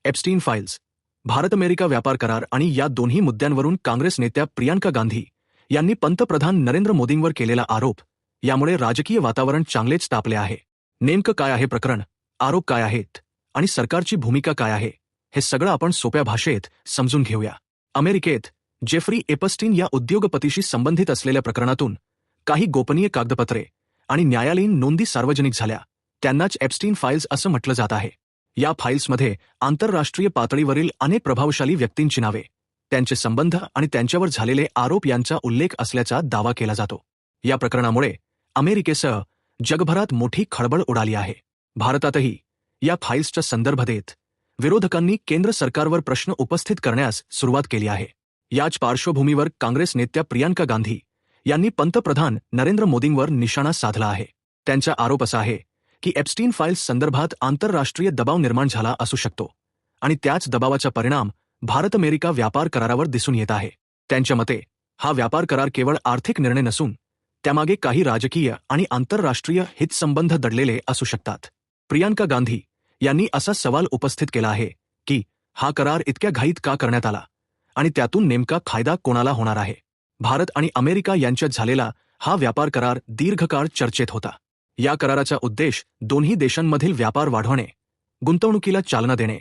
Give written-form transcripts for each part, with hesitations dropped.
Epstein files, Bharat America व्यापार करार आणि या दोन्ही मुद्द्यांवरून काँग्रेस नेत्या प्रियांका गांधी यांनी पंतप्रधान नरेंद्र मोदींवर केलेला आरोप, यामुळे राजकीय वातावरण चांगलेच तापले आहे. नेमकं काय आहे प्रकरण, आरोप काय आहेत आणि सरकारची भूमिका काय आहे, हे सगळं आपण सोप्या भाषेत समजून घेऊया. अमेरिकेत जेफ्री एपस्टीन या उद्योगपतीशी संबंधित असलेल्या प्रकरणातून काही गोपनीय कागदपत्रे आणि न्यायालयीन नोंदी सार्वजनिक झाल्या, त्यांनाच एप्स्टीन फाईल्स असं म्हटलं जात आहे. या फाईल्समध्ये आंतरराष्ट्रीय पातळीवरील अनेक प्रभावशाली व्यक्तींची नावे, त्यांचे संबंध आणि त्यांच्यावर झालेले आरोप यांचा उल्लेख असल्याचा दावा केला जातो. या प्रकरणामुळे अमेरिकेसह जगभरात मोठी खळबळ उडाली आहे. भारतातही या फाईल्सचा संदर्भ देत विरोधकांनी केंद्र सरकारवर प्रश्न उपस्थित करण्यास सुरुवात केली आहे. याच पार्श्वभूमीवर काँग्रेस नेत्या प्रियांका गांधी यांनी पंतप्रधान नरेंद्र मोदींवर निशाणा साधला आहे. त्यांचा आरोप असा आहे की एप्स्टीन फाईल्स संदर्भात आंतरराष्ट्रीय दबाव निर्माण झाला असू शकतो आणि त्याच दबावाचा परिणाम भारत अमेरिका व्यापार करारावर दिसून येत आहे. त्यांच्या मते हा व्यापार करार केवळ आर्थिक निर्णय नसून त्यामागे काही राजकीय आणि आंतरराष्ट्रीय हितसंबंध दडलेले असू शकतात. प्रियांका गांधी यांनी असा सवाल उपस्थित केला आहे की हा करार इतक्या घाईत का करण्यात आला आणि त्यातून नेमका फायदा कोणाला होणार आहे. भारत आणि अमेरिका यांच्यात झालेला हा व्यापार करार दीर्घकाळ चर्चेत होता. या कराराचा उद्देश दोन्ही देशांमधील व्यापार वाढवणे, गुंतवणुकीला चालना देणे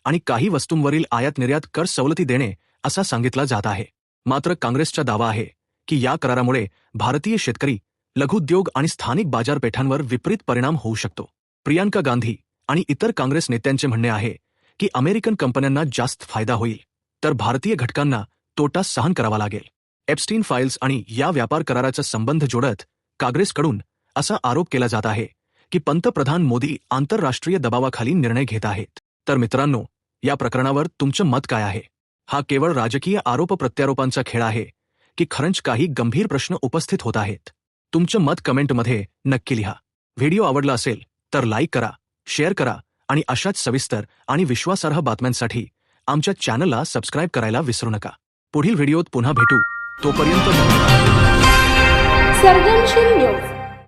आणि काही वस्तूंवरील आयात निर्यात कर सवलती देणे असा सांगितला जात आहे. मात्र काँग्रेसचा दावा आहे की या करारामुळे भारतीय शेतकरी, लघुउद्योग आणि स्थानिक बाजारपेठांवर विपरीत परिणाम होऊ शकतो. प्रियांका गांधी आणि इतर काँग्रेस नेत्यांचे म्हणणे आहे की अमेरिकन कंपन्यांना जास्त फायदा होईल, तर भारतीय घटकांना तोटा सहन करावा लागेल. एप्स्टीन फाईल्स आणि या व्यापार कराराचा संबंध जोडत काँग्रेसकडून असा आरोप केला जात आहे की पंतप्रधान मोदी आंतरराष्ट्रीय दबावाखाली निर्णय घेत आहेत. तर मित्रांनो, या प्रकरणावर तुमचं मत काय आहे? हा केवळ राजकीय आरोप प्रत्यारोपांचा खेळ आहे की खरंच काही गंभीर प्रश्न उपस्थित होत आहेत? तुमचं मत कमेंटमध्ये नक्की लिहा. व्हिडिओ आवडला असेल तर लाईक करा, शेअर करा आणि अशाच सविस्तर आणि विश्वासार्ह बातम्यांसाठी आमच्या चॅनलला सबस्क्राईब करायला विसरू नका. पुढील व्हिडिओत पुन्हा भेटू, तोपर्यंत सर्जनशील न्यूज.